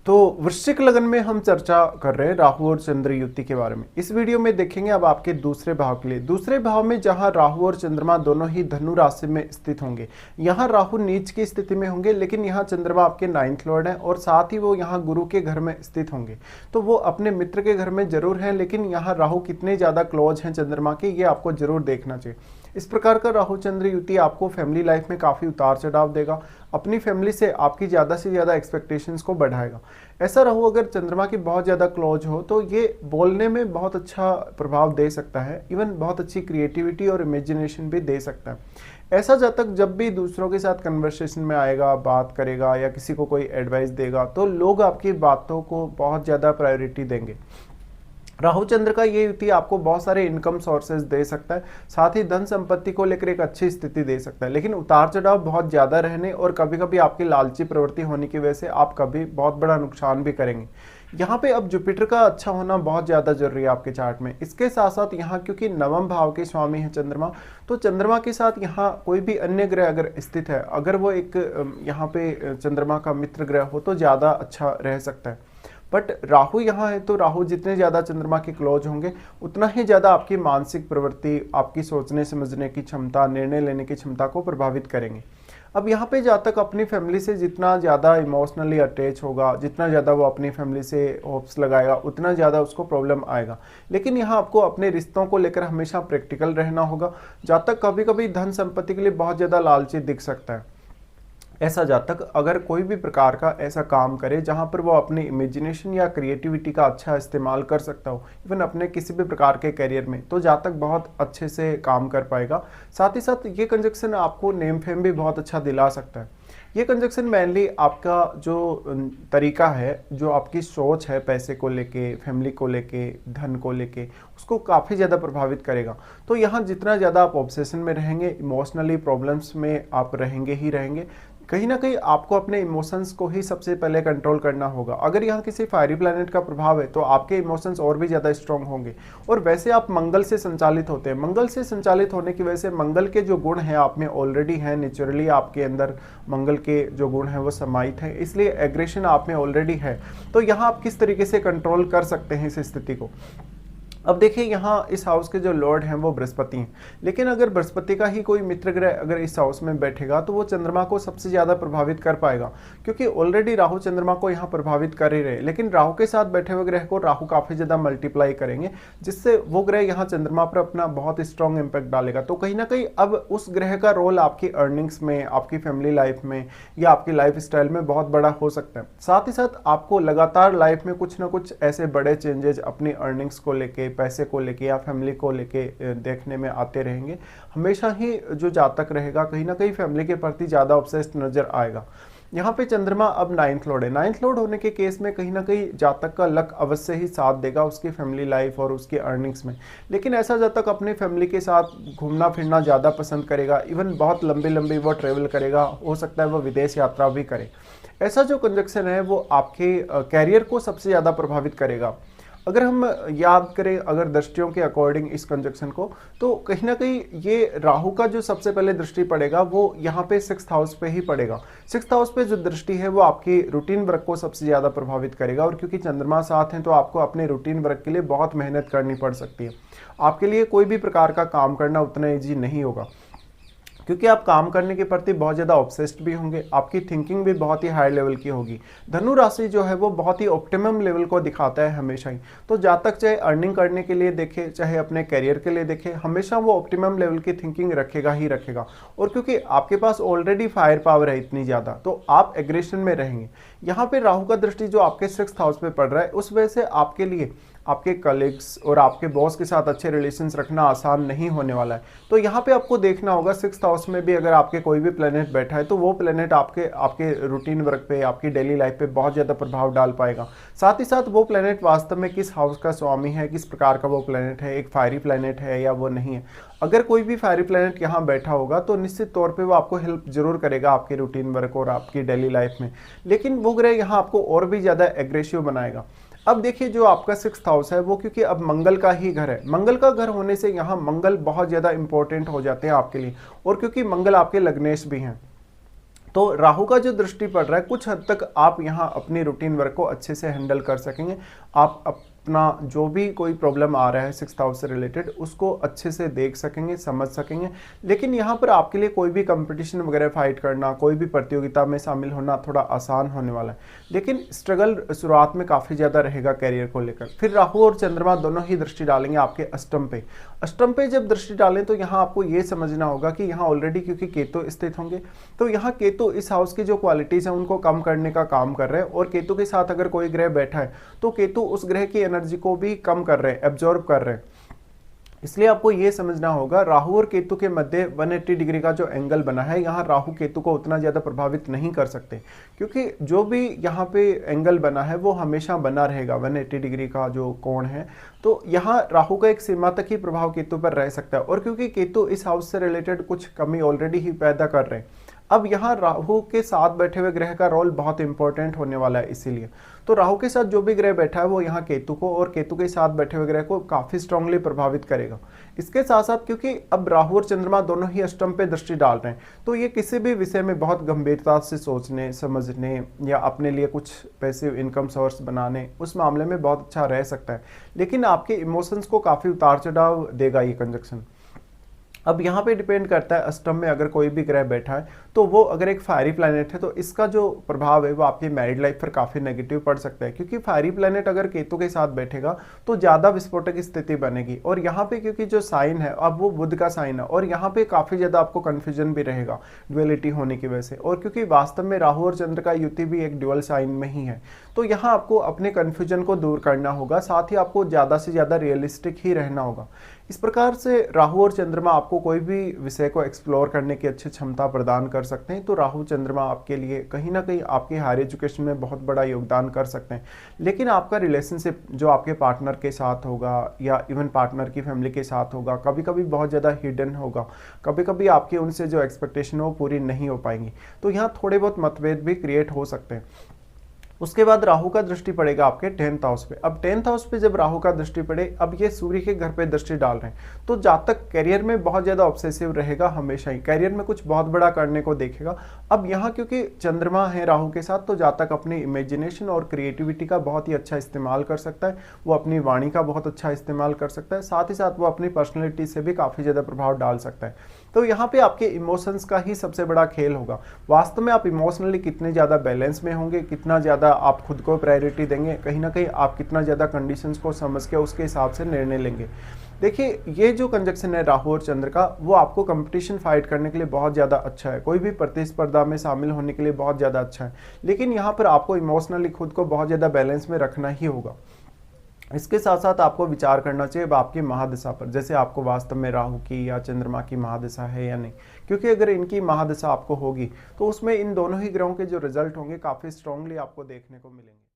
तो वृश्चिक लगन में हम चर्चा कर रहे हैं राहु और चंद्र युति के बारे में। इस वीडियो में देखेंगे अब आपके दूसरे भाव के लिए। दूसरे भाव में जहां राहु और चंद्रमा दोनों ही धनु राशि में स्थित होंगे, यहां राहु नीच की स्थिति में होंगे, लेकिन यहां चंद्रमा आपके 9th लॉर्ड है और साथ ही वो यहां गुरु के घर में स्थित होंगे। तो वो अपने मित्र के घर में जरूर हैं, लेकिन यहाँ राहु कितने ज्यादा क्लोज हैं चंद्रमा के, ये आपको जरूर देखना चाहिए। इस प्रकार का राहु चंद्र युति आपको फैमिली लाइफ में काफी उतार चढ़ाव देगा, अपनी फैमिली से आपकी ज्यादा से ज्यादा एक्सपेक्टेशंस को बढ़ाएगा। ऐसा राहु अगर चंद्रमा की बहुत ज्यादा क्लोज हो तो ये बोलने में बहुत अच्छा प्रभाव दे सकता है, इवन बहुत अच्छी क्रिएटिविटी और इमेजिनेशन भी दे सकता है। ऐसा जातक जब भी दूसरों के साथ कन्वर्सेशन में आएगा, बात करेगा या किसी को कोई एडवाइस देगा, तो लोग आपकी बातों को बहुत ज्यादा प्रायोरिटी देंगे। राहु चंद्र का ये युति आपको बहुत सारे इनकम सोर्सेज दे सकता है, साथ ही धन संपत्ति को लेकर एक अच्छी स्थिति दे सकता है, लेकिन उतार चढ़ाव बहुत ज्यादा रहने और कभी कभी आपकी लालची प्रवृत्ति होने की वजह से आप कभी बहुत बड़ा नुकसान भी करेंगे। यहाँ पे अब जुपिटर का अच्छा होना बहुत ज्यादा जरूरी है आपके चार्ट में। इसके साथ साथ यहाँ क्योंकि नवम भाव के स्वामी है चंद्रमा, तो चंद्रमा के साथ यहाँ कोई भी अन्य ग्रह अगर स्थित है, अगर वो एक यहाँ पे चंद्रमा का मित्र ग्रह हो तो ज्यादा अच्छा रह सकता है। बट राहु यहाँ है तो राहु जितने ज्यादा चंद्रमा के क्लोज होंगे उतना ही ज्यादा आपकी मानसिक प्रवृत्ति, आपकी सोचने समझने की क्षमता, निर्णय लेने की क्षमता को प्रभावित करेंगे। अब यहाँ पे जातक अपनी फैमिली से जितना ज़्यादा इमोशनली अटैच होगा, जितना ज़्यादा वो अपनी फैमिली से होप्स लगाएगा, उतना ज़्यादा उसको प्रॉब्लम आएगा। लेकिन यहाँ आपको अपने रिश्तों को लेकर हमेशा प्रैक्टिकल रहना होगा। जातक कभी कभी धन संपत्ति के लिए बहुत ज़्यादा लालची दिख सकता है। ऐसा जातक अगर कोई भी प्रकार का ऐसा काम करे जहां पर वो अपनी इमेजिनेशन या क्रिएटिविटी का अच्छा इस्तेमाल कर सकता हो, इवन अपने किसी भी प्रकार के करियर में, तो जातक बहुत अच्छे से काम कर पाएगा। साथ ही साथ ये कंजक्शन आपको नेम फेम भी बहुत अच्छा दिला सकता है। ये कंजक्शन मेनली आपका जो तरीका है, जो आपकी सोच है पैसे को लेके, फैमिली को लेके, धन को लेके, उसको काफ़ी ज़्यादा प्रभावित करेगा। तो यहाँ जितना ज़्यादा आप ऑब्सेशन में रहेंगे, इमोशनली प्रॉब्लम्स में आप रहेंगे ही रहेंगे। कहीं ना कहीं आपको अपने इमोशंस को ही सबसे पहले कंट्रोल करना होगा। अगर यहाँ किसी फायरी प्लैनेट का प्रभाव है तो आपके इमोशंस और भी ज़्यादा स्ट्रांग होंगे। और वैसे आप मंगल से संचालित होते हैं, मंगल से संचालित होने की वजह से मंगल के जो गुण हैं आप में ऑलरेडी हैं, नेचुरली आपके अंदर मंगल के जो गुण हैं वो समाहित हैं, इसलिए एग्रेशन आप में ऑलरेडी है। तो यहाँ आप किस तरीके से कंट्रोल कर सकते हैं इस स्थिति को। अब देखिए यहाँ इस हाउस के जो लॉर्ड हैं वो बृहस्पति हैं, लेकिन अगर बृहस्पति का ही कोई मित्र ग्रह अगर इस हाउस में बैठेगा तो वो चंद्रमा को सबसे ज़्यादा प्रभावित कर पाएगा, क्योंकि ऑलरेडी राहु चंद्रमा को यहाँ प्रभावित कर ही रहे। लेकिन राहु के साथ बैठे हुए ग्रह को राहु काफ़ी ज़्यादा मल्टीप्लाई करेंगे, जिससे वो ग्रह यहाँ चंद्रमा पर अपना बहुत स्ट्रॉन्ग इम्पैक्ट डालेगा। तो कहीं ना कहीं अब उस ग्रह का रोल आपकी अर्निंग्स में, आपकी फैमिली लाइफ में या आपकी लाइफ स्टाइल में बहुत बड़ा हो सकता है। साथ ही साथ आपको लगातार लाइफ में कुछ ना कुछ ऐसे बड़े चेंजेस अपनी अर्निंग्स को लेके, पैसे को लेके या फैमिली को लेके देखने में आते रहेंगे। हमेशा ही जो जातक रहेगा कहीं ना कहीं फैमिली के प्रति ज्यादा ऑब्सेस्ड नजर आएगा। यहाँ पे चंद्रमा अब 9th लॉर्ड है। 9th लॉर्ड होने के केस में कहीं ना कहीं जातक का लक अवश्य ही साथ देगा उसकी फैमिली लाइफ और उसकी अर्निंग्स में। लेकिन ऐसा जातक अपनी फैमिली के साथ घूमना फिरना ज़्यादा पसंद करेगा, इवन बहुत लंबी लंबी वो ट्रेवल करेगा, हो सकता है वो विदेश यात्रा भी करे। ऐसा जो कंजक्शन है वो आपके कैरियर को सबसे ज़्यादा प्रभावित करेगा। अगर हम याद करें अगर दृष्टियों के अकॉर्डिंग इस कंजक्शन को, तो कहीं ना कहीं ये राहु का जो सबसे पहले दृष्टि पड़ेगा वो यहाँ पे 6th हाउस पे ही पड़ेगा। 6th हाउस पे जो दृष्टि है वो आपकी रूटीन वर्क को सबसे ज़्यादा प्रभावित करेगा। और क्योंकि चंद्रमा साथ हैं तो आपको अपने रूटीन वर्क के लिए बहुत मेहनत करनी पड़ सकती है। आपके लिए कोई भी प्रकार का काम करना उतना ईजी नहीं होगा, क्योंकि आप काम करने के प्रति बहुत ज़्यादा ऑब्सेस्ड भी होंगे, आपकी थिंकिंग भी बहुत ही हाई लेवल की होगी। धनु राशि जो है वो बहुत ही ऑप्टिमम लेवल को दिखाता है हमेशा ही। तो जातक चाहे अर्निंग करने के लिए देखे, चाहे अपने करियर के लिए देखे, हमेशा वो ऑप्टिमम लेवल की थिंकिंग रखेगा ही रखेगा। और क्योंकि आपके पास ऑलरेडी फायर पावर है इतनी ज़्यादा, तो आप एग्रेशन में रहेंगे। यहाँ पे राहु का दृष्टि जो आपके 6th हाउस पे पड़ रहा है, उस वजह से आपके लिए आपके कलीग्स और आपके बॉस के साथ अच्छे रिलेशंस रखना आसान नहीं होने वाला है। तो यहाँ पे आपको देखना होगा 6th हाउस में भी अगर आपके कोई भी प्लेनेट बैठा है तो वो प्लेनेट आपके रूटीन वर्क पे, आपकी डेली लाइफ पे बहुत ज़्यादा प्रभाव डाल पाएगा। साथ ही साथ वो प्लेनेट वास्तव में किस हाउस का स्वामी है, किस प्रकार का वो प्लेनेट है, एक फायरी प्लेनेट है या वो नहीं है। अगर कोई भी फायरी प्लेनेट यहाँ बैठा होगा तो निश्चित तौर पे वो आपको हेल्प जरूर करेगा आपके रूटीन वर्क और आपकी डेली लाइफ में, लेकिन वो ग्रह यहाँ आपको और भी ज़्यादा एग्रेसिव बनाएगा। अब देखिए जो आपका 6th हाउस है वो क्योंकि अब मंगल का ही घर है, मंगल का घर होने से यहाँ मंगल बहुत ज़्यादा इंपॉर्टेंट हो जाते हैं आपके लिए। और क्योंकि मंगल आपके लग्नेश भी हैं, तो राहु का जो दृष्टि पड़ रहा है, कुछ हद तक आप यहाँ अपनी रूटीन वर्क को अच्छे से हैंडल कर सकेंगे। आप अपना जो भी कोई प्रॉब्लम आ रहा है 6th हाउस से रिलेटेड, उसको अच्छे से देख सकेंगे, समझ सकेंगे। लेकिन यहाँ पर आपके लिए कोई भी कंपटीशन वगैरह फाइट करना, कोई भी प्रतियोगिता में शामिल होना थोड़ा आसान होने वाला है। लेकिन स्ट्रगल शुरुआत में काफ़ी ज़्यादा रहेगा कैरियर को लेकर। फिर राहु और चंद्रमा दोनों ही दृष्टि डालेंगे आपके अष्टम पे। अष्टम पे जब दृष्टि डालें तो यहाँ आपको ये समझना होगा कि यहाँ ऑलरेडी क्योंकि केतु स्थित होंगे, तो यहाँ केतु इस हाउस की जो क्वालिटीज़ हैं उनको कम करने का काम कर रहे हैं। और केतु के साथ अगर कोई ग्रह बैठा है तो केतु उस ग्रह की एनर्जी को भी कम कर रहे हैं, एब्जॉर्ब कर रहे हैं। इसलिए आपको यह समझना होगा राहु और केतु के मध्य 180 डिग्री का जो एंगल बना है, यहाँ राहु केतु को उतना ज़्यादा प्रभावित नहीं कर सकते, क्योंकि जो भी यहाँ पे एंगल बना है वो हमेशा बना रहेगा। 180 डिग्री का जो कोण है, तो यहाँ राहु का एक सीमा तक ही प्रभाव केतु पर रह सकता है। और क्योंकि केतु इस हाउस से रिलेटेड कुछ कमी ऑलरेडी ही पैदा कर रहे हैं, अब यहाँ राहु के साथ बैठे हुए ग्रह का रोल बहुत इंपॉर्टेंट होने वाला है। इसीलिए तो राहु के साथ जो भी ग्रह बैठा है वो यहाँ केतु को और केतु के साथ बैठे हुए ग्रह को काफी स्ट्रांगली प्रभावित करेगा। इसके साथ साथ क्योंकि अब राहु और चंद्रमा दोनों ही अष्टम पे दृष्टि डाल रहे हैं, तो ये किसी भी विषय में बहुत गंभीरता से सोचने समझने या अपने लिए कुछ पैसिव इनकम सोर्स बनाने, उस मामले में बहुत अच्छा रह सकता है। लेकिन आपके इमोशंस को काफी उतार चढ़ाव देगा ये कंजक्शन। अब यहाँ पे डिपेंड करता है, अष्टम में अगर कोई भी ग्रह बैठा है तो वो अगर एक फायरी प्लैनेट है तो इसका जो प्रभाव है वो आपकी मैरिड लाइफ पर काफ़ी नेगेटिव पड़ सकता है। क्योंकि फायरी प्लैनेट अगर केतु के साथ बैठेगा तो ज़्यादा विस्फोटक स्थिति बनेगी। और यहाँ पे क्योंकि जो साइन है अब वो बुध का साइन है, और यहाँ पे काफ़ी ज़्यादा आपको कन्फ्यूजन भी रहेगा ड्युअलिटी होने की वजह से। और क्योंकि वास्तव में राहु और चंद्र का युति भी एक ड्युअल साइन में ही है, तो यहाँ आपको अपने कन्फ्यूजन को दूर करना होगा, साथ ही आपको ज़्यादा से ज़्यादा रियलिस्टिक ही रहना होगा। इस प्रकार से राहु और चंद्रमा आपको कोई भी विषय को एक्सप्लोर करने की अच्छी क्षमता प्रदान कर सकते हैं। तो राहु चंद्रमा आपके लिए कहीं ना कहीं आपके हायर एजुकेशन में बहुत बड़ा योगदान कर सकते हैं। लेकिन आपका रिलेशनशिप जो आपके पार्टनर के साथ होगा या इवन पार्टनर की फैमिली के साथ होगा, कभी कभी बहुत ज़्यादा हिडन होगा, कभी कभी आपकी उनसे जो एक्सपेक्टेशन है वो पूरी नहीं हो पाएंगी। तो यहाँ थोड़े बहुत मतभेद भी क्रिएट हो सकते हैं। उसके बाद राहु का दृष्टि पड़ेगा आपके 10th हाउस पे। अब 10th हाउस पे जब राहु का दृष्टि पड़े, अब ये सूर्य के घर पे दृष्टि डाल रहे हैं, तो जातक करियर में बहुत ज़्यादा ऑब्सेसिव रहेगा, हमेशा ही करियर में कुछ बहुत बड़ा करने को देखेगा। अब यहाँ क्योंकि चंद्रमा है राहु के साथ, तो जातक अपनी इमेजिनेशन और क्रिएटिविटी का बहुत ही अच्छा इस्तेमाल कर सकता है, वो अपनी वाणी का बहुत अच्छा इस्तेमाल कर सकता है, साथ ही साथ वो अपनी पर्सनैलिटी से भी काफ़ी ज़्यादा प्रभाव डाल सकता है। तो यहाँ पे आपके इमोशंस का ही सबसे बड़ा खेल होगा। वास्तव में आप इमोशनली कितने ज़्यादा बैलेंस में होंगे, कितना ज़्यादा आप खुद को प्रायोरिटी देंगे, कहीं ना कहीं आप कितना ज़्यादा कंडीशंस को समझ के उसके हिसाब से निर्णय लेंगे। देखिए, ये जो कंजक्शन है राहु और चंद्र का, वो आपको कंपटीशन फाइट करने के लिए बहुत ज़्यादा अच्छा है, कोई भी प्रतिस्पर्धा में शामिल होने के लिए बहुत ज़्यादा अच्छा है। लेकिन यहाँ पर आपको इमोशनली खुद को बहुत ज़्यादा बैलेंस में रखना ही होगा। इसके साथ साथ आपको विचार करना चाहिए अब आपकी महादशा पर, जैसे आपको वास्तव में राहु की या चंद्रमा की महादशा है या नहीं। क्योंकि अगर इनकी महादशा आपको होगी तो उसमें इन दोनों ही ग्रहों के जो रिजल्ट होंगे काफ़ी स्ट्रांगली आपको देखने को मिलेंगे।